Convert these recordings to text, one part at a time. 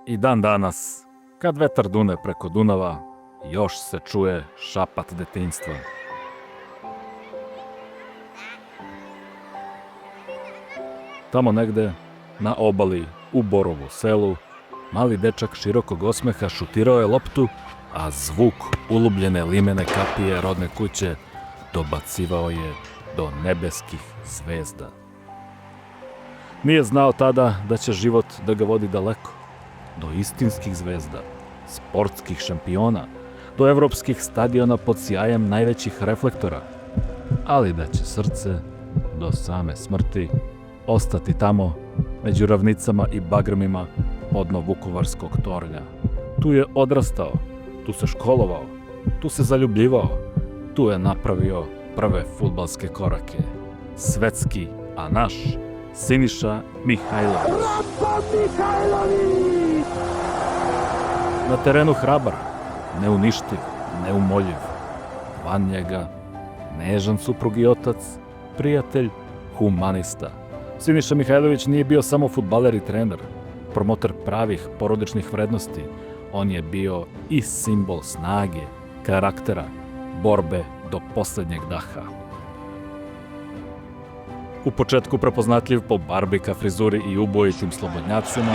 I dan danas, kad vetar dune preko Dunava, još se čuje šapat detinjstva. Tamo negde, na obali, u Borovu selu, mali dečak širokog osmeha šutirao je loptu, a zvuk ulubljene limene kapije rodne kuće dobacivao je do nebeskih zvezda. Nije znao tada da će život da ga vodi daleko, do istinskih zvezda, sportskih šampiona, do evropskih stadiona pod sjajem najvećih reflektora, ali da će srce do same smrti ostati tamo među ravnicama i bagrmima podno Vukovarskog tornja. Tu je odrastao, tu se školovao, tu se zaljubljivao, tu je napravio prve fudbalske korake. Svetski, a naš Siniša Mihajlović. Na terenu hrabar, neuništiv, neumoljiv. Van njega, nežan suprug i otac, prijatelj, humanista. Siniša Mihajlović nije bio samo fudbaler i trener, promotor pravih porodičnih vrednosti. On je bio i simbol snage, karaktera, borbe do poslednjeg daha. U početku prepoznatljiv po barbika frizuri i ubojitim slobodnjacima,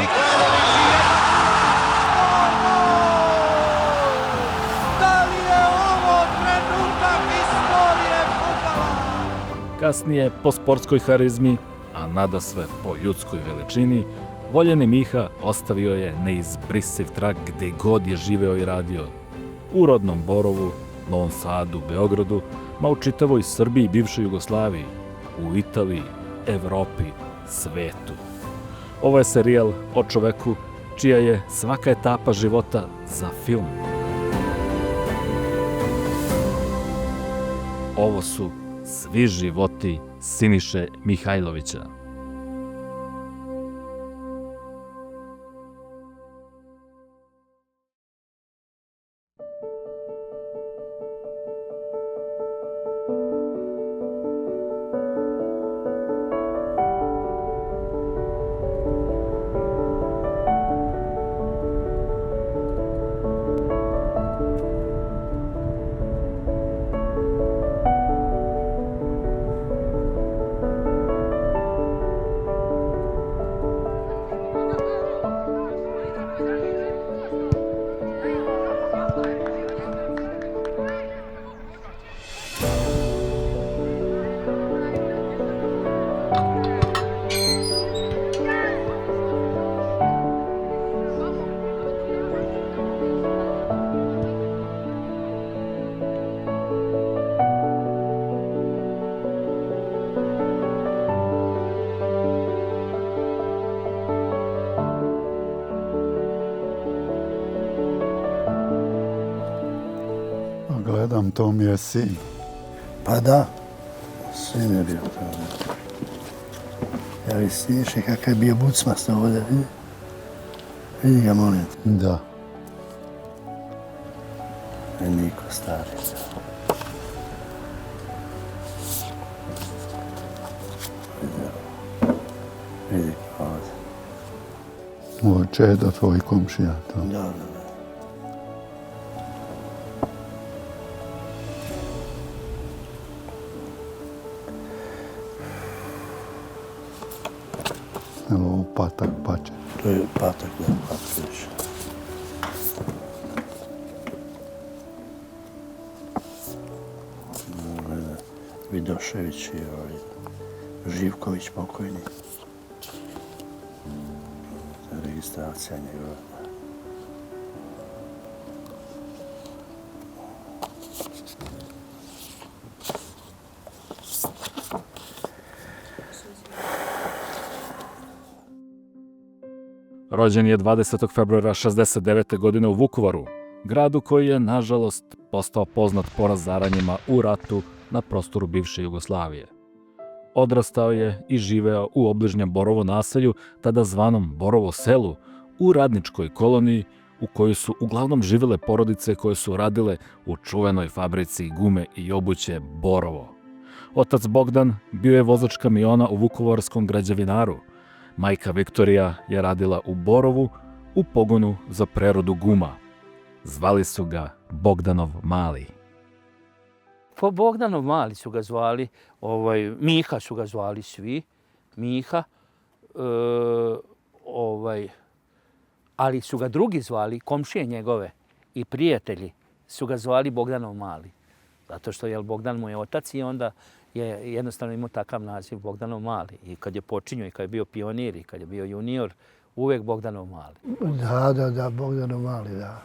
kasnije po sportskoj harizmi, a nadasve po ljudskoj veličini, voljeni Miha ostavio je neizbrisiv trag gde god je živeo i radio. U rodnom Borovu, Novom Sadu, Beogradu, ma u čitavoj Srbiji i bivšoj Jugoslaviji, u Italiji, Evropi, svetu. Ovo je serijal o čoveku čija je svaka etapa života za film. Ovo su svi životi Siniše Mihajlovića. Gledam, to mi je sin. Pa da, sin je bio to. Ja vi Siniša kakav je bio bucmast ovdje, vidi? Vidi ga, molim te. Da. Niko stari. Vidi ovdje. Ovo je Čeda, tvoj komšija. Da. Evo ovo Patak Pače. To je Patak, da, Patak više. Vidošević i Živković pokojni. Registracija njegova. Rođen je 20. februara 69. godine u Vukovaru, gradu koji je, nažalost, postao poznat po razaranjima u ratu na prostoru bivše Jugoslavije. Odrastao je i živeo u obližnjem Borovo naselju, tada zvanom Borovo selu, u radničkoj koloniji u kojoj su uglavnom živele porodice koje su radile u čuvenoj fabrici gume i obuće Borovo. Otac Bogdan bio je vozač kamiona u vukovarskom građevinaru. Majka Viktorija je radila u Borovu u pogonu za preradu guma. Zvali su ga Bogdanov Mali. Po Bogdanov Mali su ga zvali, Miha su ga zvali svi, Miha, ali su ga drugi zvali, komšije njegove i prijatelji su ga zvali Bogdanov Mali. Zato što Bogdan mu je otac i onda je jednostavno imao takav naziv Bogdanov Mali. I kad je počinio i kad je bio pionir i kad je bio junior, uvijek Bogdanov Mali. Da, Bogdanov Mali, da.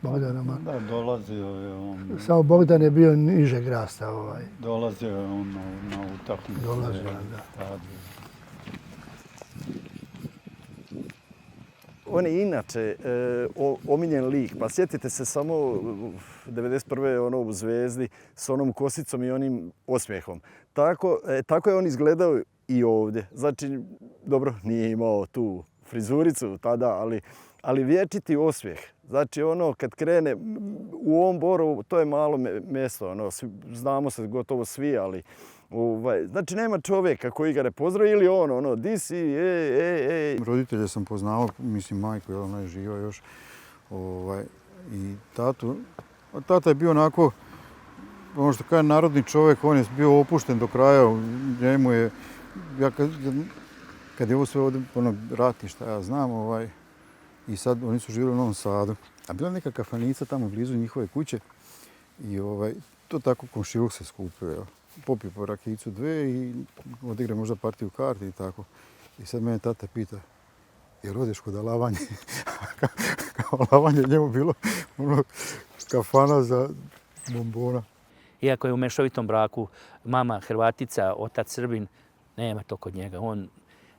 Bogdanov Mali. Da, dolazio je on. Samo Bogdan je bio nižeg rasta. Dolazio je on na utakmice. Dolazio, da. Stadion. On je inače omiljen lik, pa sjetite se samo 91. ono u Zvezdi s onom kosicom i onim osmijehom. Tako je on izgledao i ovdje. Znači, dobro, nije imao tu frizuricu tada, ali vječiti osmijeh. Znači, ono, kad krene u ovom Borovu, to je malo mjesto, ono, znamo se gotovo svi, ali znači, nema čovjeka koji ga ne pozdravi ili ono, di si, ej. Roditelje sam poznao, mislim majku, jer ona je živa još. I tatu. Tata je bio onako, ono što kaže narodni čovjek, on je bio opušten do kraja. Njemu je, kad je ovo sve ovdje, ratišta, ja znam, i sad oni su živjeli u Novom Sadu. A bila neka kafanica tamo blizu njihove kuće i to tako komšiluk se skupio, jel. Popio po rakijicu dve i odigre možda partiju karti i tako. I sad mene tata pita, jel odeš kod Alavanje? Kao Alavanje njemu bilo kafana za bombona. Iako je u mešovitom braku mama Hrvatica, otac Srbin, nema to kod njega. On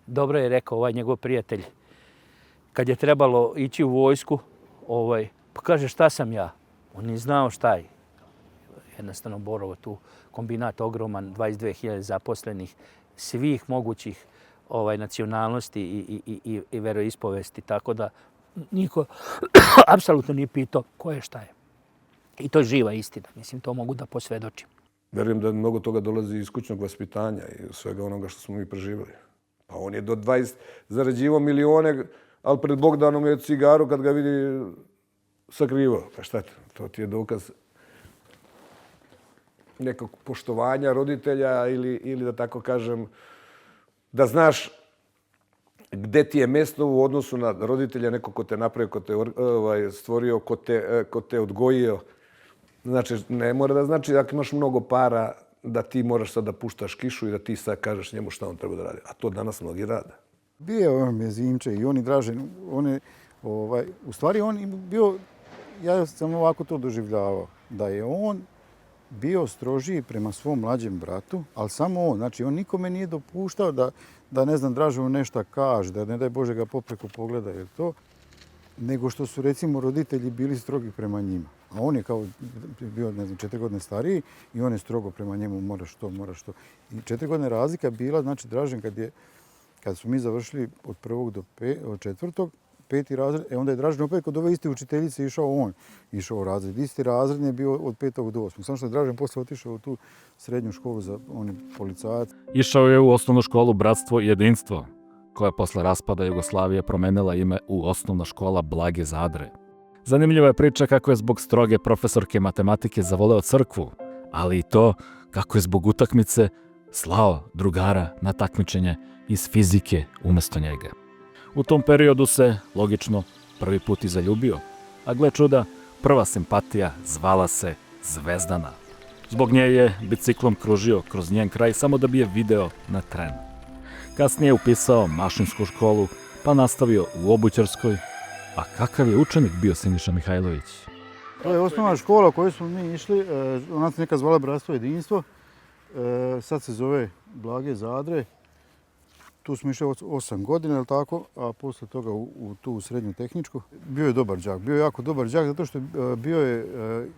dobro je rekao, njegov prijatelj, kad je trebalo ići u vojsku, pa kaže šta sam ja? On nije znao šta je. Jednostavno Borovo tu kombinat ogroman, 22.000 zaposlenih, svih mogućih nacionalnosti i veroispovesti, tako da niko apsolutno nije pitao ko je šta je. I to je živa istina, mislim, to mogu da posvjedočim. Vjerujem da mnogo toga dolazi iz kućnog vaspitanja i svega onoga što smo mi preživjeli. Pa on je do 20 zarađivao milione, ali pred Bogdanom je cigaru kad ga vidi sakrivao. Pa šta to ti je dokaz nekog poštovanja roditelja ili da tako kažem, da znaš gdje ti je mjesto u odnosu na roditelja, neko ko te napravio, ko te stvorio, ko te odgojio. Znači, ne mora da znači ako imaš mnogo para da ti moraš sad da puštaš kišu i da ti sad kažeš njemu šta on treba da radi. A to danas mnogi rade. Bio je on Mezimče i on i Dražen. U stvari on je bio, ja sam ovako to doživljavao, da je on bio strožiji prema svom mlađem bratu, ali samo on. Znači, on nikome nije dopuštao da ne znam, Draženu nešto kaže, da ne daj Bože ga popreko pogleda, jer to, nego što su, recimo, roditelji bili strogi prema njima. A on je kao bio, ne znam, 4 godine stariji i on je strogo prema njemu, moraš to. I 4 godine razlika bila, znači, Dražen kad su mi završili od 1. do 4. 5. razred, onda je Dražen opet kod ove iste učiteljice išao u razred. Isti razred je bio od 5. do 8. Samo što je Dražen posle otišao u tu srednju školu za policajac. Išao je u osnovnu školu Bratstvo i jedinstvo, koja je posle raspada Jugoslavije promenila ime u Osnovna škola Blage Zadre. Zanimljiva je priča kako je zbog stroge profesorke matematike zavoleo crkvu, ali i to kako je zbog utakmice slao drugara na takmičenje iz fizike umjesto njega. U tom periodu se, logično, prvi put i zaljubio, a gle čuda, prva simpatija zvala se Zvezdana. Zbog nje je biciklom kružio kroz njen kraj samo da bi je video na tren. Kasnije je upisao mašinsku školu, pa nastavio u obućarskoj. A kakav je učenik bio Siniša Mihajlović? To je osnovna škola u kojoj smo mi išli, ona se nekad zvala Bratstvo i jedinstvo, sad se zove Blage Zadre. Tu smo išli 8 godina, jel tako, a posle toga u tu srednju tehničku. Bio je dobar đak, bio je jako dobar đak zato što bio je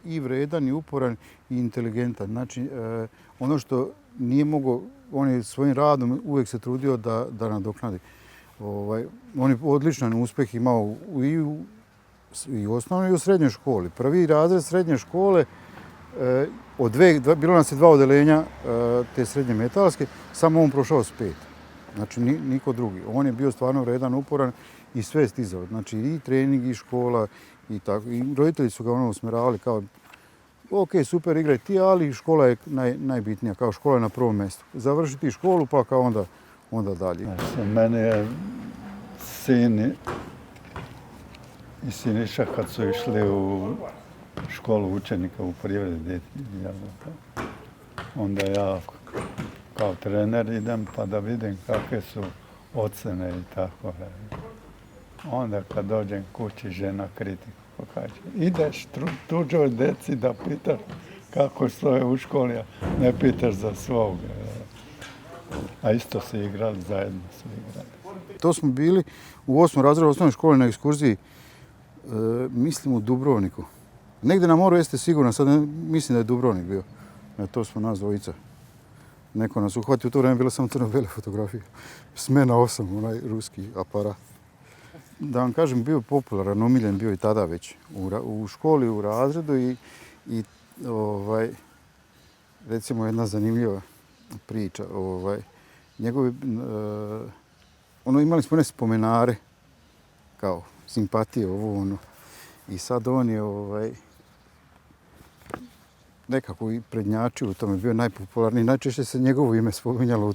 i vredan, i uporan, i inteligentan. Znači, ono što nije mogao, on je svojim radom uvijek se trudio da nadoknadi. On je odličan uspjeh imao i u osnovnoj i u srednjoj školi. Prvi razred srednje škole, bilo nas je 2 odeljenja te srednje metalske, samo on prošao s 5. Znači niko drugi. On je bio stvarno vredan, uporan i sve je stizao. Znači i trening i škola i tako. I roditelji su ga usmjeravali kao ok, super, igraj ti, ali škola je najbitnija. Kao škola je na prvom mjestu. Završi ti školu pa kao onda dalje. Meni je sin i Siniša kad su išli u školu učenika u privredi, onda ja kao trener idem pa da vidim kakve su ocjene i tako. Onda kad dođem kući, žena kritiku kaže, ideš tuđoj deci da pitaš kako stoje u školi, a ne pitaš za svog. A isto su igrali, zajedno su igrali. To smo bili u 8. razredu osnovne škole na ekskurziji, mislim u Dubrovniku. Negdje na moru jeste sigurno, sad mislim da je Dubrovnik bio. To smo nas dvojica. Neko nas uhvatio, u to vrijeme bila samo crno-bele fotografije. Smena 8, onaj ruski aparat. Da vam kažem, bio popularan, omiljen bio i tada već u školi, u razredu i recimo jedna zanimljiva priča. Njegovi, imali smo one spomenare, kao simpatije, ovo ono. I sad on je nekako i prednjačio u tome, bio najpopularniji. Najčešće se njegovo ime spominjalo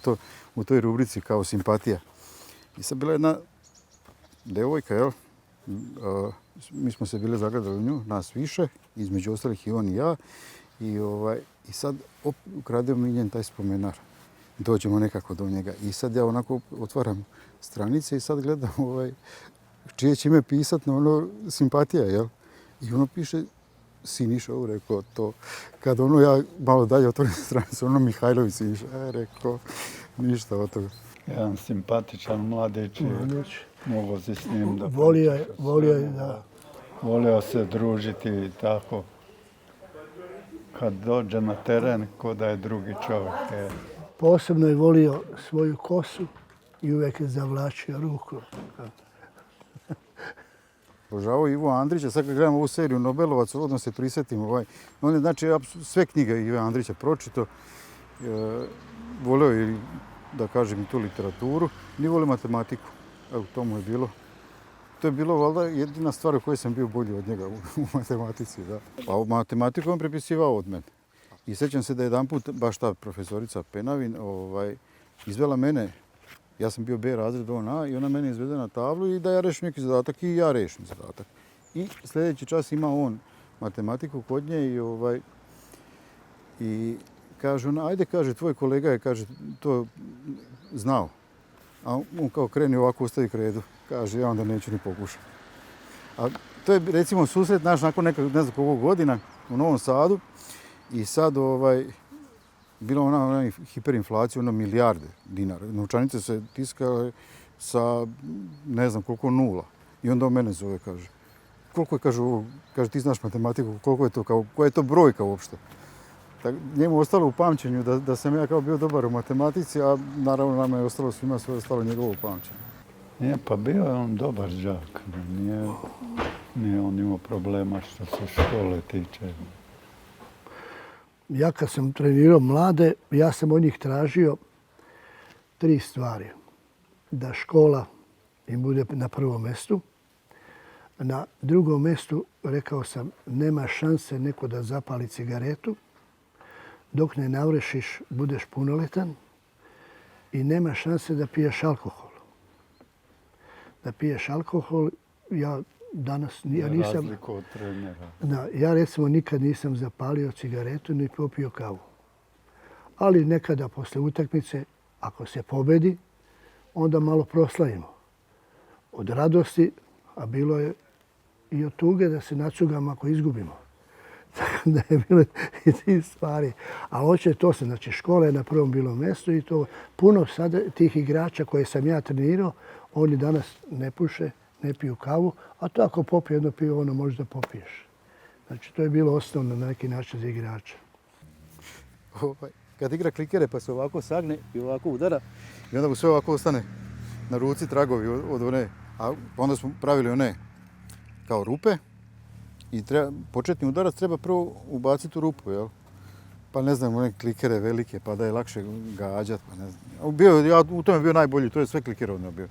u toj rubrici kao simpatija. I sad bila jedna devojka, jel? Mi smo se bili zagledali u nju, nas više, između ostalih i on i ja. I sad ukrademo mi njen taj spomenar. Dođemo nekako do njega. I sad ja onako otvaram stranice i sad gledam čije će ime pisat na ono simpatija, jel? I ono piše Siniša, rekao to. Kad ja malo dalje otvorim stranicu, Mihajlović Siniša, rekao ništa od toga. Jedan simpatičan mladić, mogo si s njim da... Volio je, da. Volio se družiti i tako. Kad dođe na teren, ko da je drugi čovjek. Posebno je volio svoju kosu i uvijek je zavlačio ruku. Obožavao Ivo Andrića, sad kad gledam ovu seriju Nobelovac, odmah se prisjetim. On je, znači, sve knjige Ive Andrića pročito. Voleo je, da kažem, i tu literaturu. Nije volio matematiku. Evo, to mu je bilo. To je bilo, valjda, jedina stvar u kojoj sam bio bolji od njega u matematici. Da. Pa u matematiku on prepisivao od mene. I sjećam se da je jedanput baš ta profesorica Penavin izvela mene. Ja sam bio B razred, on A, i ona mene izvede na tablu i da ja rešim neki zadatak i ja rešim zadatak. I sljedeći čas ima on matematiku kod nje i kaže ona, ajde, kaže, tvoj kolega je, kaže, to znao. A on kao kreni ovako ustavi kredu. Kaže, ja onda neću ni pokušati. A to je, recimo, susret naš nakon nekog, ne znam koliko godina u Novom Sadu i sad bila ona hiperinflacija, milijarde dinara. Novčanice se tiskale sa ne znam koliko nula. I onda on mene zove, kaže, koliko je, kaže, ti znaš matematiku, koliko je to, koja je to brojka uopšte. Njemu je ostalo u pamćenju da sam ja kao bio dobar u matematici, a naravno nama je ostalo svima sve ostalo njegovo pamćenje. Nije, pa bio je on dobar đak. Nije on imao problema što se škole tiče. Ja kad sam trenirao mlade, ja sam od njih tražio 3 stvari. Da škola im bude na prvom mjestu. Na drugom mjestu, rekao sam, nema šanse neko da zapali cigaretu. Dok ne navrešiš, budeš punoletan. I nema šanse da piješ alkohol. Da piješ alkohol, ja danas... Ja nisam, razliku od trenera. Da, ja recimo nikad nisam zapalio cigaretu ni popio kavu. Ali nekada posle utakmice, ako se pobedi, onda malo proslavimo. Od radosti, a bilo je i od tuge da se nacugamo ako izgubimo. Tako da je bilo i tih stvari. A oče to se, znači škola je na prvom bilo mjestu i to puno sada tih igrača koje sam ja trenirao, oni danas ne puše, ne piju kavu, a to ako popije jedno pivo, ono možda popiješ. Znači to je bilo osnovno na neki način za igrača. Kad igra klikere pa se ovako sagne i ovako udara i onda mu sve ovako ostane na ruci tragovi od one, a onda smo pravili one kao rupe i početni udarac treba prvo ubaciti u rupu, jel? pa ne znam, one klikere velike, pa da je lakše gađat, pa ne znam. Ja u tome bio najbolji, to je sve klikerovno bio.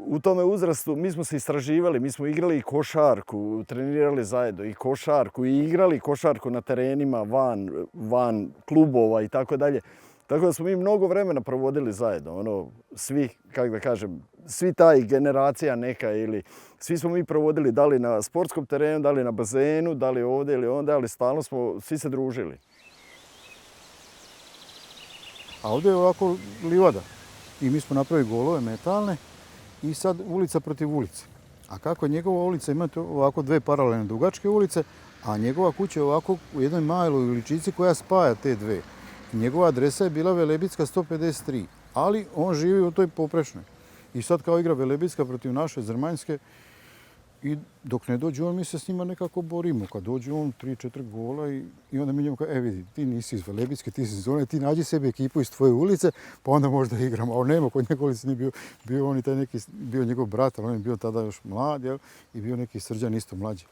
U tome uzrastu mi smo se istraživali, mi smo igrali i košarku, trenirali zajedno i košarku i igrali košarku na terenima van klubova i tako dalje. Tako da smo mi mnogo vremena provodili zajedno. Svi, kako da kažem, svi taj generacija neka ili svi smo mi provodili da li na sportskom terenu, da li na bazenu, da li ovdje ili onda, ali stalno smo svi se družili. A ovdje je ovako livada i mi smo napravili golove metalne i sad ulica protiv ulice. A kako njegova ulica ima ovako dve paralelne dugačke ulice, a njegova kuća je ovako u jednoj maloj uličici koja spaja te dve. Njegova adresa je bila Velebitska 153, ali on živi u toj poprečnoj. I sad kao igra Velebitska protiv naše Zrmanjske i dok ne dođe on, mi se s njima nekako borimo. Kad dođe on 3-4 gola i onda mi njemu kaže, vidi, ti nisi iz Velebitske, ti si iz zone, ti nađi sebi ekipu iz tvoje ulice, pa onda možda igramo. A on nema, kod njegove ulice nije bio on i taj neki, bio njegov brat, ali on je bio tada još mlad, jel? I bio neki Srđan isto mlađi.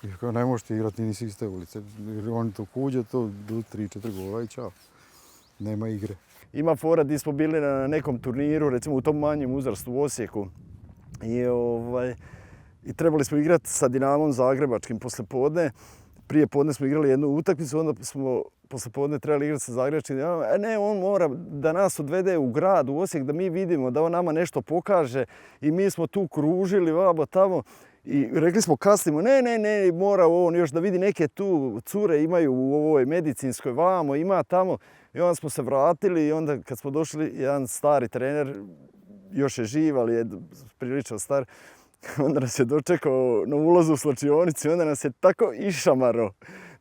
I kao, ne možete igrati, ti nisi iz te ulice. Jer on to kuđe, to do 3-4 gola i čao. Nema igre. Ima fora gdje smo bili na nekom turniru, recimo u tom manjem uzrastu u Osijeku. I trebali smo igrati sa Dinamom Zagrebačkim poslijepodne. Prije podne smo igrali jednu utakmicu, onda smo poslijepodne trebali igrati sa Zagrebačkim. Ne, on mora da nas odvede u grad, u Osijek, da mi vidimo, da on nama nešto pokaže. I mi smo tu kružili, vamo tamo. I rekli smo kasnimo, ne, mora on još da vidi neke tu cure imaju u ovoj medicinskoj vamo, ima tamo. I onda smo se vratili i onda kad smo došli, jedan stari trener, još je živ, ali je prilično star, onda nas je dočekao na ulazu u slačionici, onda nas je tako išamaro.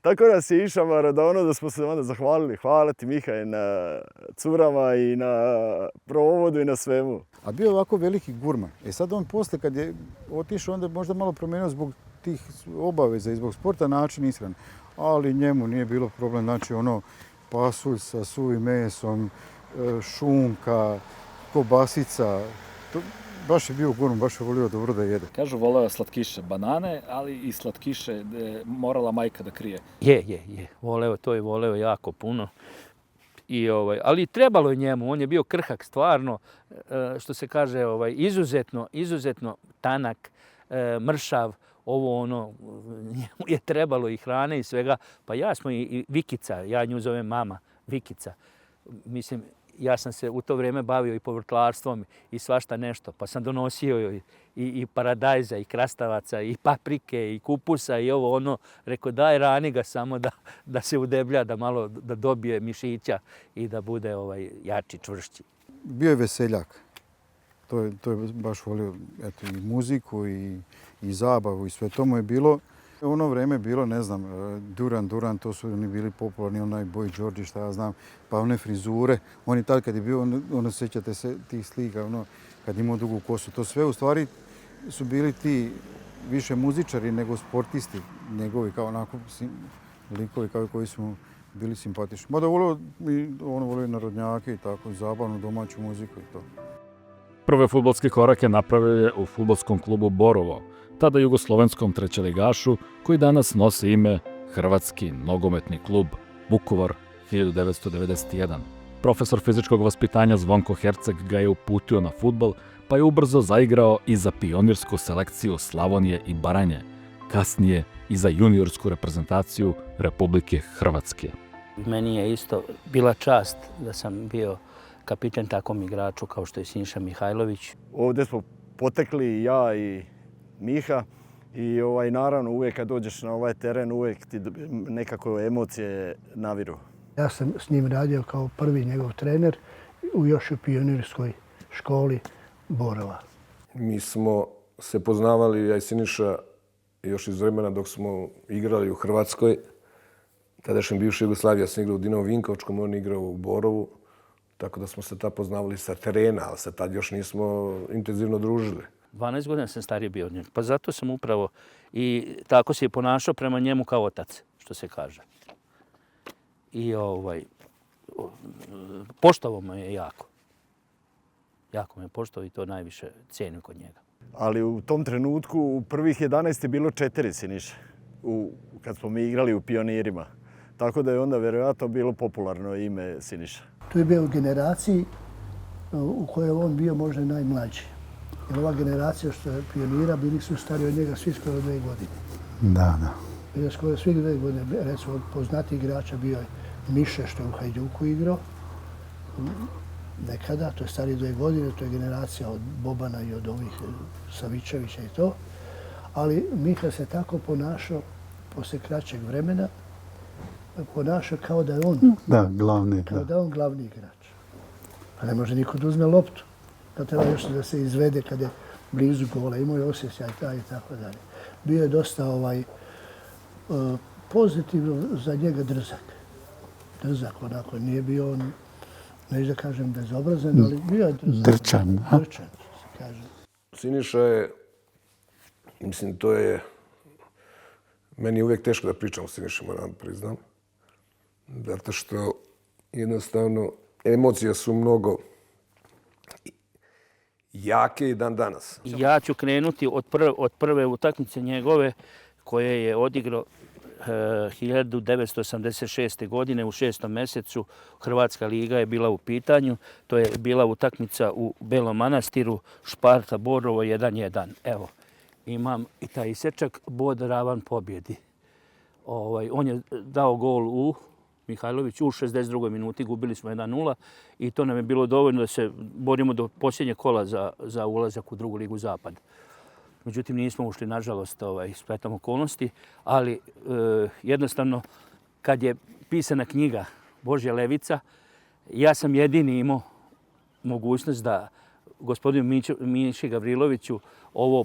Tako nas je išamaro da smo se onda zahvalili. Hvala ti Mihaj na curama i na provodu i na svemu. A bio je ovako veliki gurman. Sad on posle kad je otišao, onda je možda malo promijenio zbog tih obaveza i zbog sporta način ishrane. Ali njemu nije bilo problem, znači pasulj sa suvim mesom, šunka, kobasica. Baš je bio gurman, baš je volio dobro da jede. Kažu voleo je slatkiše banane, ali i slatkiše morala majka da krije. Je. To je voleo jako puno. Ali trebalo je njemu, on je bio krhak stvarno, što se kaže, izuzetno tanak, mršav, njemu je trebalo i hrane i svega. Pa ja smo i Vikica, ja nju zovem mama, Vikica. Mislim, ja sam se u to vrijeme bavio i povrtlarstvom i svašta nešto, pa sam donosio joj i paradajza, i krastavaca, i paprike, i kupusa, i rekao daj rani ga samo da se udeblja, da malo da dobije mišića i da bude jači, čvršći. Bio je veseljak. To je baš volio i muziku i zabavu i sve to mu je bilo. U ono vrijeme je bilo, ne znam, Duran, to su oni bili popularni, onaj Boy George, šta ja znam, pa one frizure. On i tad kad je bio, sjećate se tih slika, kad je imao dugu kosu. To sve u stvari su bili ti više muzičari nego sportisti njegovi, kao onako likovi koji su bili simpatični. Mada volio narodnjake i tako, zabavnu domaću muziku i to. Prve fudbalske korake napravio je u fudbalskom klubu Borovo, tada jugoslovenskom trećeligašu koji danas nosi ime Hrvatski nogometni klub Vukovar 1991. Profesor fizičkog vaspitanja Zvonko Herceg ga je uputio na fudbal, pa je ubrzo zaigrao i za pionirsku selekciju Slavonije i Baranje, kasnije i za juniorsku reprezentaciju Republike Hrvatske. Meni je isto bila čast da sam bio kapiten takvom igraču kao što je Siniša Mihajlović. Ovdje smo potekli ja i Miha i naravno uvijek kad dođeš na ovaj teren uvijek ti nekako emocije naviru. Ja sam s njim radio kao prvi njegov trener još u pionirskoj školi Borova. Mi smo se poznavali, ja i Siniša, još iz vremena dok smo igrali u Hrvatskoj. Tadašnji bivša Jugoslavija sam igrao u Dinamo Vinkovčkom, on igrao u Borovu. Tako da smo se tad poznavali sa terena, ali se tad još nismo intenzivno družili. 12 godina sam stariji bio od njega, pa zato sam upravo i tako se ponašao prema njemu kao otac, što se kaže. I poštovao me je jako. Jako me poštovao i to najviše cijenim kod njega. Ali u tom trenutku, u prvih 11 je bilo 4 Siniše, kad smo mi igrali u pionirima. Tako da je onda vjerojatno bilo popularno ime Siniša. Tu je bio u generaciji u kojoj je on bio možda najmlađi. Jer ova generacija što je pionira bili su stariji od njega svi skoro 2 godine. Da, da. Bili skoro svi 2 godine. Recimo, od poznatih igrača bio je Miše što je u Hajduku igrao. Nekada, to je stariji 2 godine, to je generacija od Bobana i od ovih Savičevića i to. Ali Miha se tako ponašao poslije kraćeg vremena, ponašao kao da je on, Da, glavni, kao da. da je on glavni igrač. Pa ne može niko da uzme loptu. Da treba još da se izvede kad je blizu gola. Imao je osjećaj taj i tako dalje. Bio je dosta pozitivno za njega drzak. Drzak onako, nije bio on, neću da kažem bezobrazan, ali bio je drzak. Drčan, a? Drčan, se kaže. Siniša je, mislim, to je, meni je uvijek teško da pričam o Siniši, moram priznam. Zato što jednostavno emocije su mnogo jake i dan danas. Ja ću krenuti od prve utakmice njegove koje je odigrao 1986. godine u 6. mjesecu. Hrvatska liga je bila u pitanju. To je bila utakmica u Belom Manastiru, Sparta Borovo 1:1. Evo, imam i taj isečak, bod ravan pobjedi. On je dao gol u Mihajlović u 62. minuti, gubili smo 1:0 i to nam je bilo dovoljno da se borimo do posljednjeg kola za ulazak u 2. ligu Zapad. Međutim, nismo ušli, nažalost, spletom okolnosti, ali jednostavno, kad je pisana knjiga Božja levica, ja sam jedini imao mogućnost da gospodinu Miši Gavriloviću ovo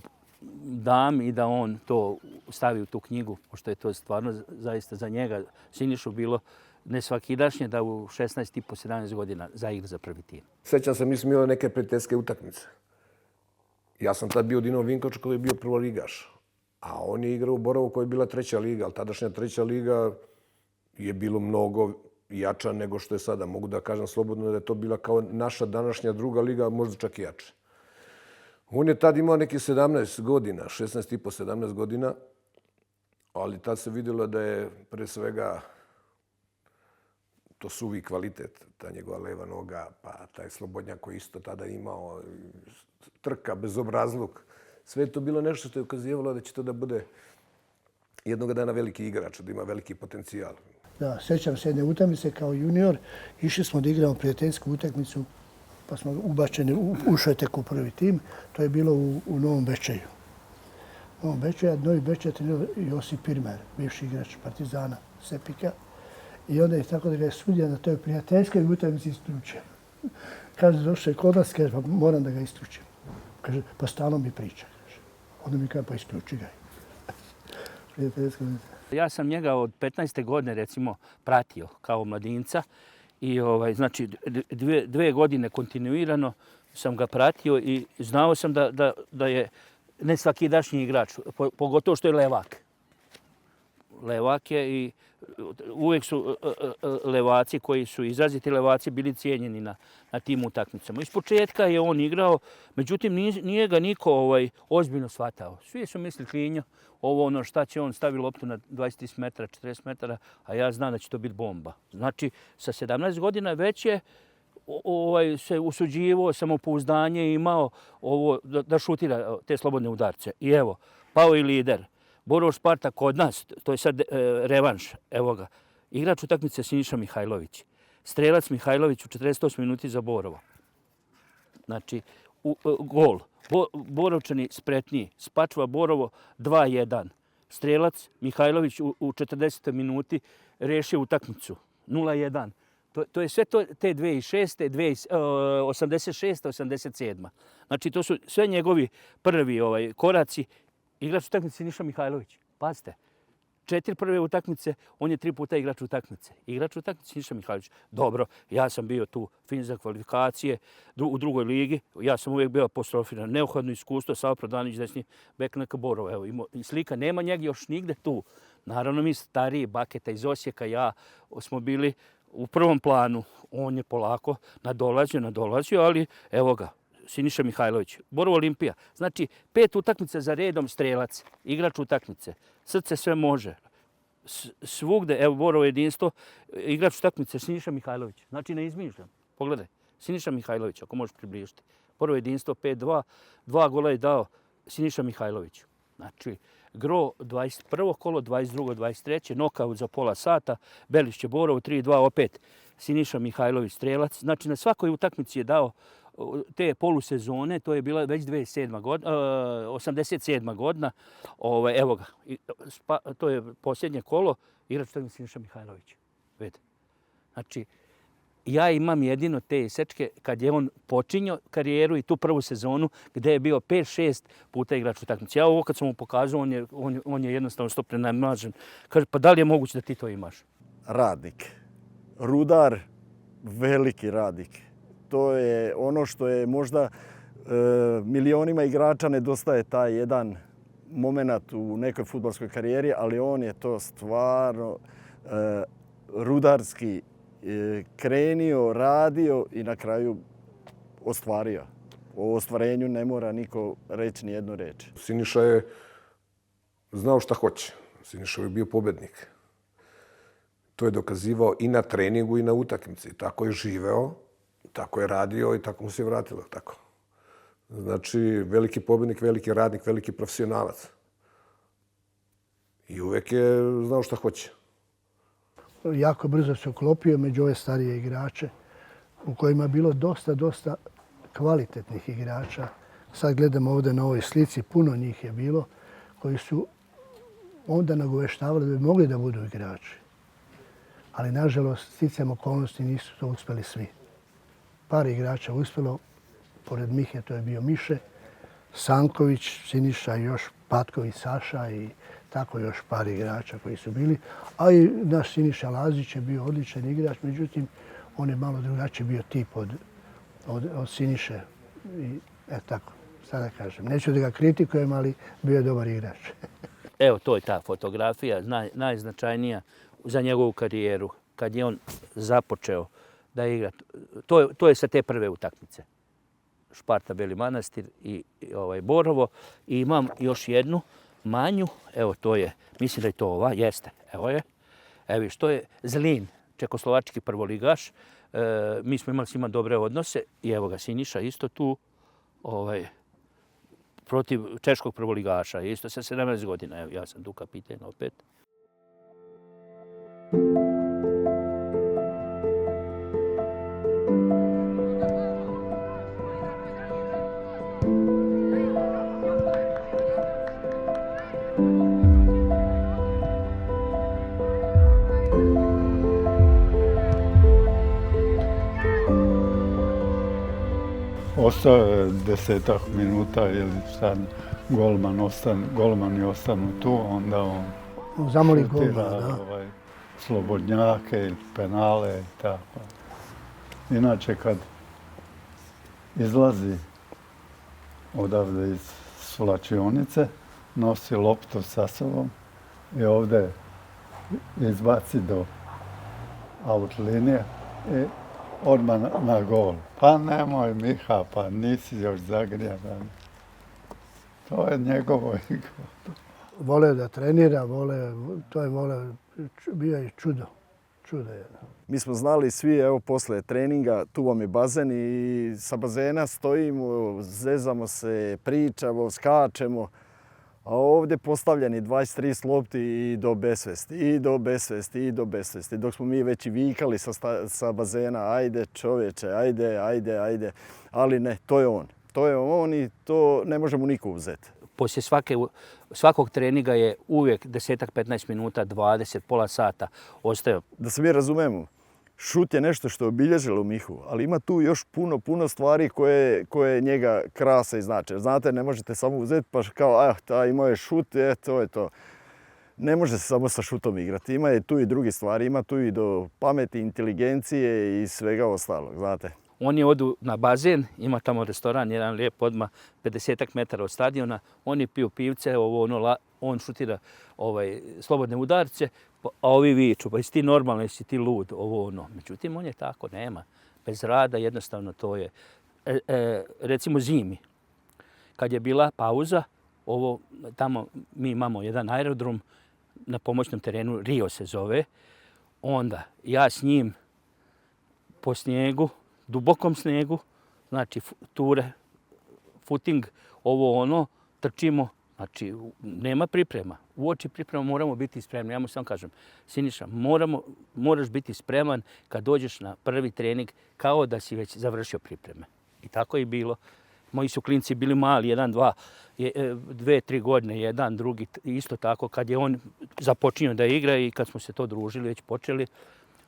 dam i da on to stavi u tu knjigu, pošto je to stvarno zaista za njega, Sinišu, bilo nesvakidašnje da u 16,5-17 godina zaigra za prvi tim. Sjećam se, mi smo imali neke prijateljske utakmice. Ja sam tad bio Dinamo Vinkovac koji je bio prvoligaš, a on je igrao u Borovu koja je bila 3. liga, ali tadašnja 3. liga je bilo mnogo jača nego što je sada. Mogu da kažem slobodno da je to bila kao naša današnja 2. liga, možda čak i jače. On je tad imao neki 17 godina, 16,5-17 godina, ali tad se vidjelo da je pre svega to suvi kvalitet, ta njegova leva noga, pa taj slobodnjak koji isto tada imao, trka, bezobrazluk. Sve je to bilo nešto što je ukazivalo da će to da bude jednog dana veliki igrač, da ima veliki potencijal. Da, sjećam se jedne utakmice kao junior. Išli smo da igramo prijateljsku utakmicu, pa smo ubačeni, ušao je tek u prvi tim. To je bilo u Novom Bečeju. Novom Bečeju, Novi Bečej trenirao Josip Pirmer, bivši igrač Partizana, Sepika. I onda je tako da ga je sudija na toj prijateljskoj utakmici isključio. Kaže, došao je kod nas, kaže, pa moram da ga isključim. Kaže, pa stalno mi priča. Kaže. Onda mi kaže, pa isključi ga. Prijateljska utakmica. Ja sam njega od 15. godine, recimo, pratio kao mladinca i znači 2 godine kontinuirano sam ga pratio i znao sam da je nesvakidašnji igrač, pogotovo što je levak. Levak je i uvijek su levaci koji su izraziti levaci bili cijenjeni na tim utakmicama. Iz početka je on igrao, međutim nije ga niko ozbiljno shvatao. Svi su mislili klinjo, šta će on stavi loptu na 20 metara, 40 metara, a ja znam da će to biti bomba. Znači, sa 17 godina već je se usuđivao, samopouzdanje imao da šutira te slobodne udarce. I evo, pao i lider. Borovo Sparta kod nas, to je sad revanš, evo ga. Igrač utakmice Siniša Mihajlović. Strelac Mihajlović u 48 minuti za Borovo. Znači, gol. Borovčani spretniji. Spačva Borovo 2:1. Strelac Mihajlović u 40 minuti rešio utakmicu 0:1. To je sve to te 2006. 86. 87. Znači, to su sve njegovi prvi koraci. Igrač utakmice Siniša Mihajlović. Pazite, 4 prve utakmice, on je 3 puta igrač utakmice. Igrač utakmice Siniša Mihajlović. Dobro, ja sam bio tu fin za kvalifikacije u 2. ligi. Ja sam uvijek bio apostrofiran. Neophodno iskustvo, Savo Prodanović, desni bek neka Borova. Evo, slika, nema njega još nigde tu. Naravno, mi stariji, Baketa iz Osijeka, ja smo bili u prvom planu. On je polako nadolazio, ali evo ga. Siniša Mihajlović, Borovo Olimpija. Znači, 5 utakmica za redom strelac, igrač utakmice. Srce sve može. svugde, evo Borovo jedinstvo, igrač utakmice Siniša Mihajlović. Znači ne izmišljam. Pogledaj, Siniša Mihajlović, ako možeš približiti. Borovo jedinstvo 5-2, 2 gola je dao Siniša Mihajlović. Znači, gro 21. kolo, 22. 23. Nokaut za pola sata, Belišće Borovo 3-2 opet. Siniša Mihajlović strelac. Znači, na svakoj utakmici je dao te polusezone, to je bila već 87. godina. Evo ga, to je posljednje kolo, igrač utakmice Siniša Mihajlović. Vidite. Znači, ja imam jedino te sečke kad je on počinio karijeru i tu prvu sezonu gdje je bio 5-6 puta igrač utakmice. Ja ovo kad sam mu pokazao, on je jednostavno sto prenamažen. Kaže, pa da li je moguće da ti to imaš? Radnik. Rudar, veliki radnik. To je ono što je možda milionima igrača nedostaje taj jedan moment u nekoj fudbalskoj karijeri, ali on je to stvarno rudarski krenio, radio i na kraju ostvario. O ostvarenju ne mora niko reći ni jednu reč. Siniša je znao šta hoće. Siniša je bio pobednik. To je dokazivao i na treningu i na utakmici. Tako je živeo, tako je radio i tako mu se vratilo. Tako. Znači, veliki pobednik, veliki radnik, veliki profesionalac. I uvek je znao šta hoće. Jako brzo se uklopio među ove starije igrače u kojima je bilo dosta kvalitetnih igrača. Sad gledamo ovdje na ovoj slici, puno njih je bilo koji su onda nagoveštavali da bi mogli da budu igrači. Ali nažalost, sticajem okolnosti nisu to uspjeli svi. Par igrača uspjelo, pored Mihe to je bio Miše, Sanković, Siniša i još Patković, Saša i tako još par igrača koji su bili. A i naš Siniša Lazić je bio odličan igrač, međutim, on je malo drugačiji bio tip od Siniše. I tako, sad da kažem. Neću da ga kritikujem, ali bio je dobar igrač. Evo, to je ta fotografija, najznačajnija za njegovu karijeru, kad je on započeo da igra. To je sa te prve utakmice. Šparta Beli Manastir i Borovo. I imam još jednu manju, evo to je, mislim da je to ova, jeste, evo je. Evo što je Zlin, čekoslovački prvoligaš. Mi smo imali s njima dobre odnose i evo ga Siniša isto tu protiv češkog prvoligaša, isto sa 17 godina. Evo, ja sam tu kapiten opet. Ostao je 10 minuta ili sad golmani ostanu tu, onda on Zamoli šutira, golmana, da. slobodnjake ili penale i tako. Inače kad izlazi odavde iz svlačionice, nosi loptu sa sobom i ovdje izbaci do out linije i odmah na gol. Pa nemoj Miha, pa nisi još zagrijavan. To je njegovo igro. Voleo da trenira, bio je čudo. Čudo je. Mi smo znali svi, evo, posle treninga, tu vam je bazen i sa bazena stojimo, zezamo se, pričamo, skačemo. A ovdje postavljeni 23 lopti i do besvesti. Dok smo mi već i vikali sa bazena, ajde čovječe, ajde. Ali ne, to je on. To je on i to ne može mu niko uzeti. Poslije svakog treninga je uvijek 10-15 minuta, 20, pola sata ostao. Da se mi razumemo, šut je nešto što je obilježilo Mihu, ali ima tu još puno stvari koje njega krase i znače. Znate, ne možete samo uzeti pa kao, imao je šut, to je to. Ne može se samo sa šutom igrati. Ima je tu i drugi stvari, ima tu i do pameti, inteligencije i svega ostalog, znate. Oni odu na bazen, ima tamo restoran, jedan lijep odmah 50 metara od stadiona. Oni piju pivce, on šutira slobodne udarce, a ovi viču, pa jesi ti normalno, jesi ti lud, Međutim, on je tako, nema. Bez rada jednostavno to je. Recimo zimi, kad je bila pauza, tamo mi imamo jedan aerodrom na pomoćnom terenu, Rio se zove. Onda ja s njim po snijegu, dubokom snijegu, znači ture, footing, ovo ono, trčimo. Znači, nema priprema. Uoči priprema moramo biti spremni. Ja mu samo kažem, Siniša, moraš biti spreman kad dođeš na prvi trening kao da si već završio pripreme. I tako je bilo. Moji su klinci bili mali, 1, 2, 2, 3 godine, jedan, drugi, isto tako. Kad je on započinio da igra i kad smo se to družili, već počeli,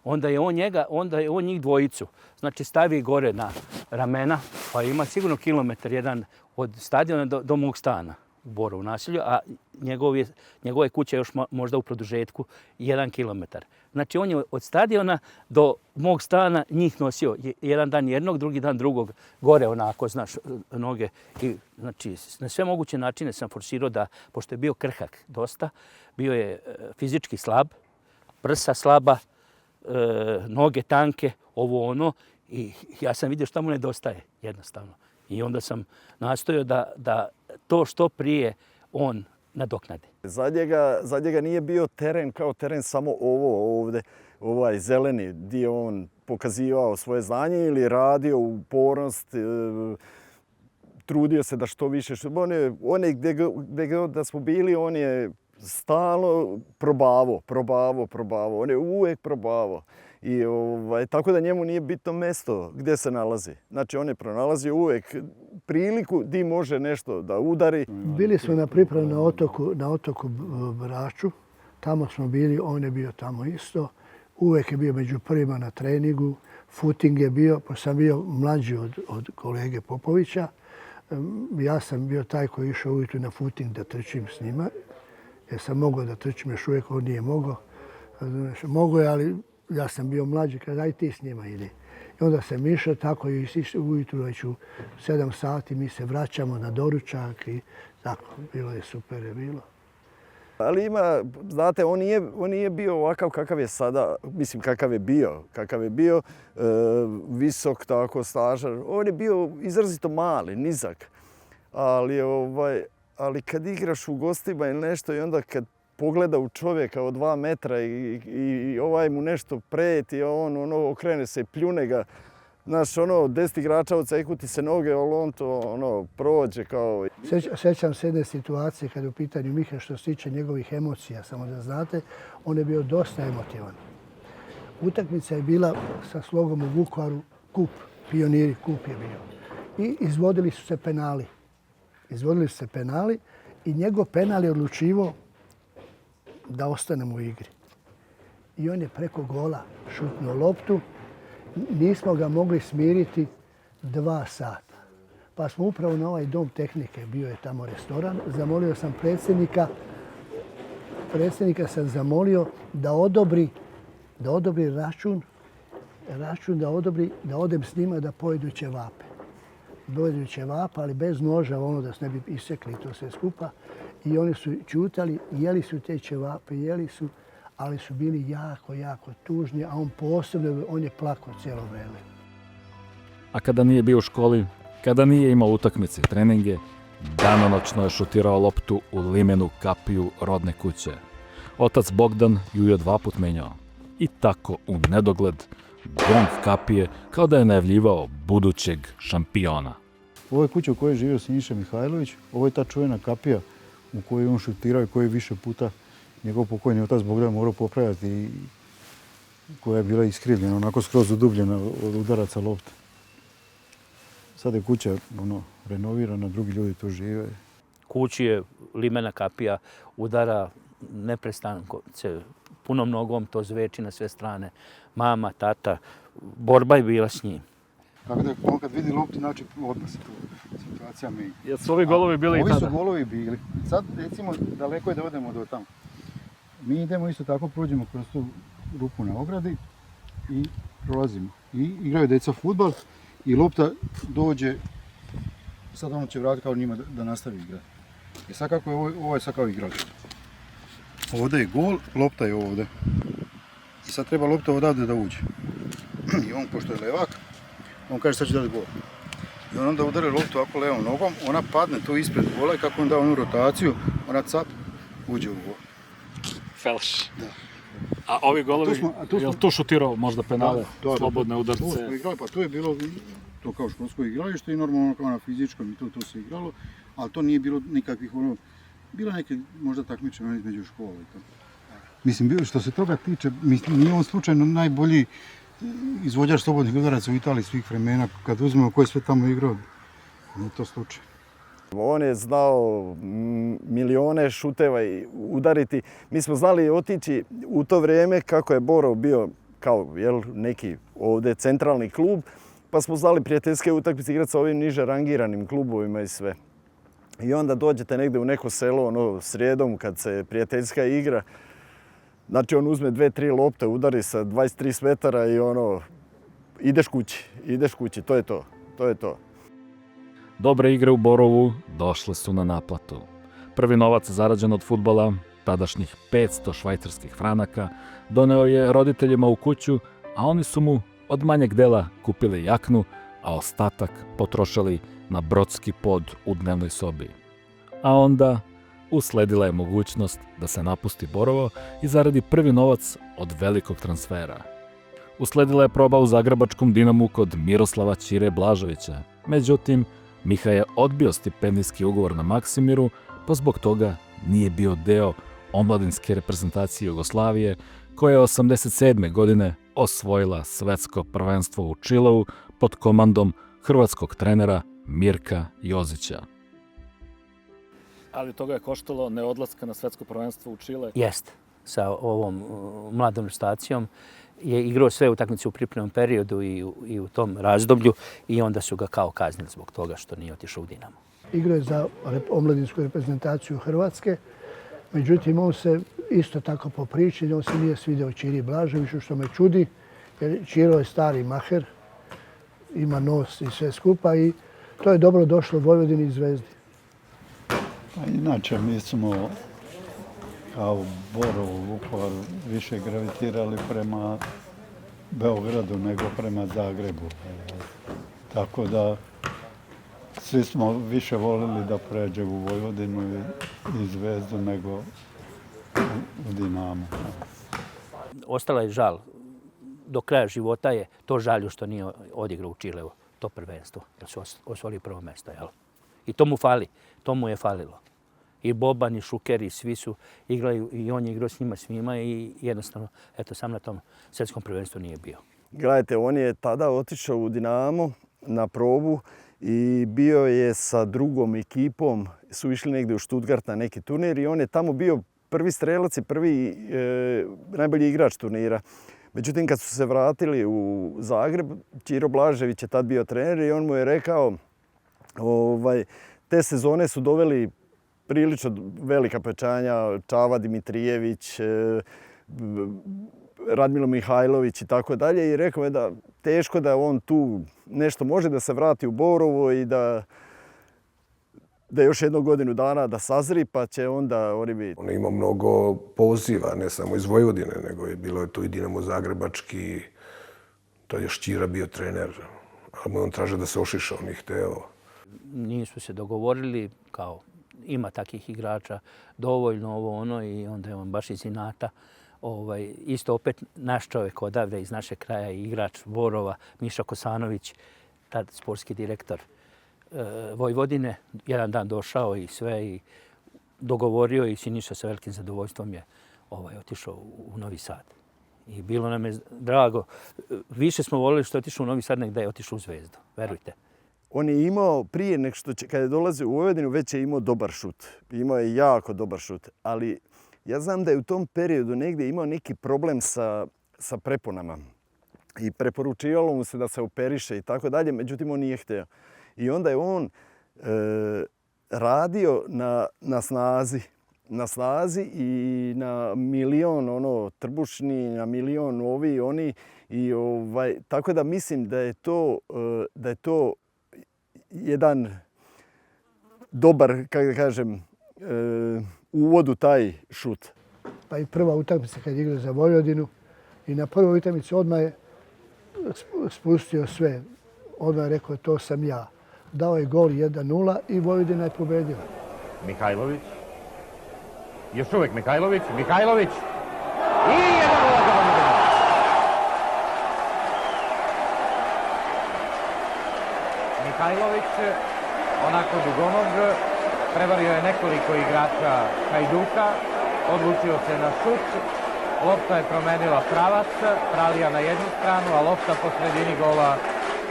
onda je on njih dvojicu. Znači, stavi gore na ramena, pa ima sigurno kilometar jedan od stadiona do mog stana u Borovu naselju, a njegova je kuća još možda u produžetku 1 kilometar. Znači, on je od stadiona do mog stana njih nosio jedan dan jednog, drugi dan drugog, gore onako, znaš, noge. I, znači, na sve moguće načine sam forsirao da, pošto je bio krhak dosta, bio je fizički slab, prsa slaba, noge tanke, ovo ono, i ja sam vidio šta mu nedostaje, jednostavno. I onda sam nastojao da to što prije on nadoknadi. Za njega nije bio teren kao teren samo ovo ovdje, ovaj zeleni, gdje on pokazivao svoje znanje ili radio upornost, trudio se da što više. On je gdje god da smo bili, on je stalno probavao. On je uvijek probavao. I tako da njemu nije bitno mjesto gdje se nalazi. Znači, on je pronalazio uvijek priliku di može nešto da udari. Bili smo na pripravi na otoku Braču. Tamo smo bili, on je bio tamo isto. Uvijek je bio među prvima na treningu. Footing je bio, pa sam bio mlađi od kolege Popovića. Ja sam bio taj koji je išao ujutro na footing da trčim s njima. Jer sam mogao da trčim, još uvijek on nije mogao. Mogao je, ali ja sam bio mlađi, kada aj ti s njima ide. I onda sam išao tako i ujutru već u 7 sati mi se vraćamo na doručak i tako, bilo je super je bilo. Ali ima, znate, on nije bio ovakav kakav je sada, mislim kakav je bio, visok, tako, snažan. On je bio izrazito mali, nizak. Ali kad igraš u gostima ili nešto i onda kad pogleda u čovjeka od 2 metra i ovaj mu nešto preti, on okrene se i pljune ga. Znaš, 10 igrača odseku ti se noge, ali on to prođe kao... Sjećam se jedne situacije kada je u pitanju Miha što se tiče njegovih emocija, samo da znate, on je bio dosta emotivan. Utakmica je bila sa slogom u Vukovaru, kup, pioniri kup je bio. I izvodili su se penali i njegov penal je odlučivao da ostanemo u igri. I on je preko gola šutnuo loptu. Nismo ga mogli smiriti 2 sata. Pa smo upravo na ovaj dom tehnike, bio je tamo restoran, zamolio sam predsjednika sam zamolio da odobri račun da odem s njima da pojedu ćevape. Dojedu ćevapa, ali bez noža, da se ne bi isekli to sve skupa. I oni su čutali, jeli su te ćevape, ali su bili jako, jako tužni, a on posebno, on je plakao cijelo vrijeme. A kada nije bio u školi, kada nije imao utakmice i treninge, danonoćno je šutirao loptu u limenu kapiju rodne kuće. Otac Bogdan ju je 2 put menjao. I tako u nedogled gong kapije kao da je najavljivao budućeg šampiona. U ovoj kući u kojoj je živio Siniša Mihajlović, ovo je ta čuvena kapija u kojoj on šutirao i koji više puta njegov pokojni otac Bogdan morao popravljati i koja je bila iskrivljena, onako skroz udubljena od udaraca lopte. Sad je kuća renovirana, drugi ljudi tu žive. Kući je limena kapija, udara neprestanko se punom nogom, to zveči na sve strane. Mama, tata, borba je bila s njim. Tako da on kad vidi loptu, znači odmah se tu situacija mi... Jesu ovi golovi bili i tada? Ovi su golovi bili. Sad, recimo, daleko je da odemo do tamo. Mi idemo isto tako, prođemo kroz tu rupu na ogradi i prolazimo. I igraju djeca fudbal i lopta dođe, sad on će vratiti kao njima da nastavi igrati. I sad kako je ovo je sad kao igralište. Ovdje je gol, lopta je ovdje. I sad treba lopta odavde da uđe. I on, pošto je levak, on kaže sad će dati gol. I on onda udari loptu ovako levom nogom, ona padne tu ispred gola i kako on da onu rotaciju, ona cap, uđe u gol. Felš. A ovi golovi, je li tu šutirao možda penale, slobodne udarce? To smo igrali, pa to je bilo to kao školsko igralište i normalno kao na fizičkom i to se igralo, ali to nije bilo nikakvih bilo neke možda takmičenja između škola i to. Mislim, što se toga tiče, nije on slučajno najbolji izvođač slobodnih udaraca u Italiji svih vremena, kad uzmemo ko je sve tamo igrao, nije to slučaj. On je znao milione šuteva udariti. Mi smo znali otići u to vrijeme kako je Borovo bio kao neki ovdje centralni klub, pa smo znali prijateljske utakmice igrati sa ovim niže rangiranim klubovima i sve. I onda dođete negdje u neko selo srijedom kad se prijateljska igra. Znači on uzme 2-3 lopte, udari sa 23 metara i ideš kući, to je to. Dobre igre u Borovu došle su na naplatu. Prvi novac zarađen od fudbala, tadašnjih 500 švajcarskih franaka, doneo je roditeljima u kuću, a oni su mu od manjeg dela kupili jaknu, a ostatak potrošili na brodski pod u dnevnoj sobi. A onda usledila je mogućnost da se napusti Borovo i zaradi prvi novac od velikog transfera. Usledila je proba u zagrebačkom Dinamu kod Miroslava Ćire Blaževića. Međutim, Miha je odbio stipendijski ugovor na Maksimiru, pa zbog toga nije bio deo omladinske reprezentacije Jugoslavije, koja je 1987. godine osvojila svetsko prvenstvo u Čileu pod komandom hrvatskog trenera Mirka Jozića. Ali toga je koštalo neodlaska na svetsko prvenstvo u Čile? Jest. Sa ovom mladom stacijom je igrao sve utakmice u pripremnom periodu i u tom razdoblju i onda su ga kao kaznili zbog toga što nije otišao u Dinamo. Igrao je za omladinsku reprezentaciju Hrvatske, međutim on se isto tako po priči, on se nije svidio Ćiri Blaževiću, što me čudi, jer Ćiro je stari maher, ima nos i sve skupa i to je dobro došlo Vojvodini i Zvezdi. Pa inače mi smo kao Borovo, Vukovar više gravitirali prema Beogradu nego prema Zagrebu. Tako da svi smo više volili da pređe u Vojvodinu i Zvezdu nego u Dinamo. Ostala je žal. Do kraja života je to žalju što nije odigrao u Čileu to prvenstvo, jer su osvojili prvo mjesto. Jel? I to mu fali, to mu je falilo. I Boban, i Šuker, i svi su igrali, i on je igrao s njima svima i jednostavno, eto, sam na tom svjetskom prvenstvu nije bio. Gledajte, on je tada otišao u Dinamo na probu i bio je sa drugom ekipom, su išli negdje u Stuttgart na neki turnir i on je tamo bio prvi strelac i prvi najbolji igrač turnira. Međutim, kad su se vratili u Zagreb, Ćiro Blažević je tad bio trener i on mu je rekao te sezone su doveli prilično velika povećanja, Čava Dimitrijević, Radmilo Mihajlović i tako dalje i rekao je da teško da on tu nešto može da se vrati u Borovo i da još jednu godinu dana da sazri pa će onda oni biti. On je imao mnogo poziva, ne samo iz Vojvodine, nego je bilo tu i Dinamo Zagrebački, to je još Ćira bio trener, ali on traže da se ošiša, on je hteo. Nisu se dogovorili, kao ima takvih igrača dovoljno i onda je on baš iz inata. Isto opet naš čovjek odavde iz našeg kraja, igrač Borova, Miša Kosanović, tad sportski direktor Vojvodine, jedan dan došao i sve i dogovorio i Siniša sa velikim zadovoljstvom je otišao u Novi Sad. I bilo nam je drago. Više smo volili što je otišao u Novi Sad nego da je otišao u Zvezdu, verujte. On je imao prije nego što kad je dolazio u Vojvodinu već je imao dobar šut. Imao je jako dobar šut, ali ja znam da je u tom periodu negdje imao neki problem sa preponama. I preporučivalo mu se da se operiše i tako dalje, međutim on nije htio. I onda je on radio na snazi i na milion trbušni, na milion ovi oni. I tako da mislim da je to jedan dobar, kako da kažem, uvod u taj šut. Pa i prva utakmica kad je igrao za Vojvodinu i na prvoj utakmici odmah je spustio sve. Odmah je rekao to sam ja. Dao je gol 1-0 i Vojvodina je pobedila. Mihajlović. Još uvijek Mihajlović. Mihajlović, onako dugonog, prevario je nekoliko igrača Hajduka, odlučio se na šut, lopta je promenila pravac, Pralija na jednu stranu, a lopta po sredini gola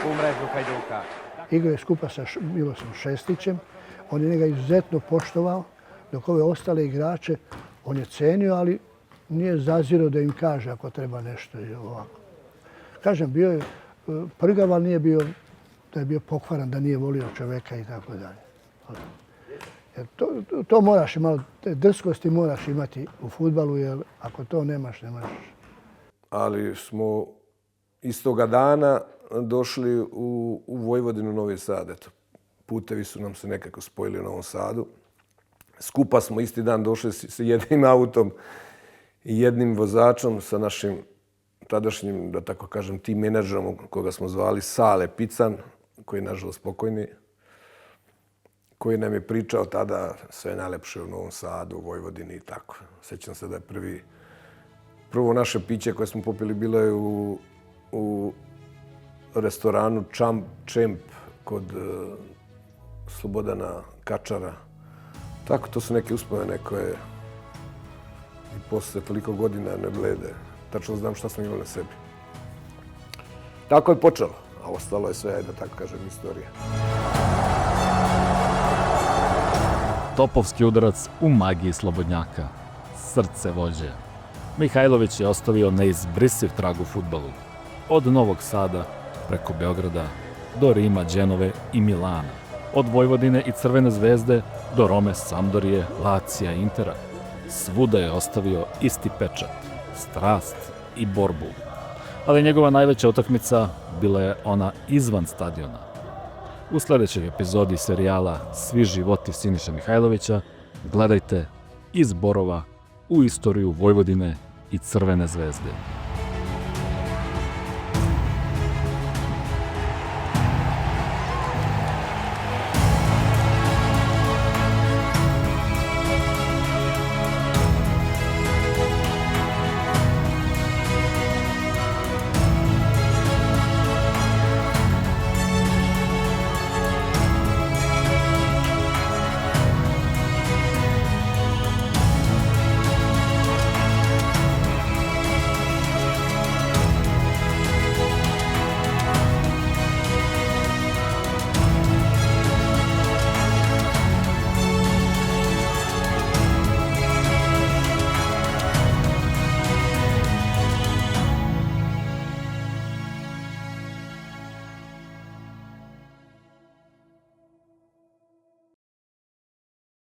u mrežu Hajduka. Igrao je skupa sa Milosom Šestićem, on je njega izuzetno poštovao, dok ove ostale igrače on je cenio, ali nije zazirao da im kaže ako treba nešto i ovako. Kažem, bio je prgav, ali nije bio da je bio pokvaran, da nije volio čoveka i tako dalje. Jer to moraš malo, te drskosti moraš imati u fudbalu, jer ako to nemaš, ne možeš. Ali smo istoga dana došli u Vojvodinu, Novi Sad. Eto, putevi su nam se nekako spojili u Novom Sadu. Skupa smo isti dan došli sa jednim autom i jednim vozačom, sa našim tadašnjim, da tako kažem, tim menadžerom koga smo zvali Sale Pican, koji je nažalost pokojni, koji nam je pričao tada sve najlepše u Novom Sadu, u Vojvodini i tako. Sjećam se da je prvo naše piće koje smo popili bilo je u restoranu Čemp kod Slobodana Kačara. Tako, to su neke uspomene koje i posle toliko godina ne blede. Tačno znam šta smo imali na sebi. Tako je počelo, a ostalo je sve, da tako kažem, istorija. Topovski udarac u magiji slobodnjaka. Srce vođe. Mihajlović je ostavio neizbrisiv trag u fudbalu. Od Novog Sada, preko Beograda, do Rima, Đenove i Milana. Od Vojvodine i Crvene zvezde do Rome, Sampdorije, Lacija i Intera. Svuda je ostavio isti pečat, strast i borbu. Ali njegova najveća utakmica bila je ona izvan stadiona. U sljedećoj epizodi serijala Svi životi Siniše Mihajlovića gledajte iz Borova u istoriju Vojvodine i Crvene zvezde.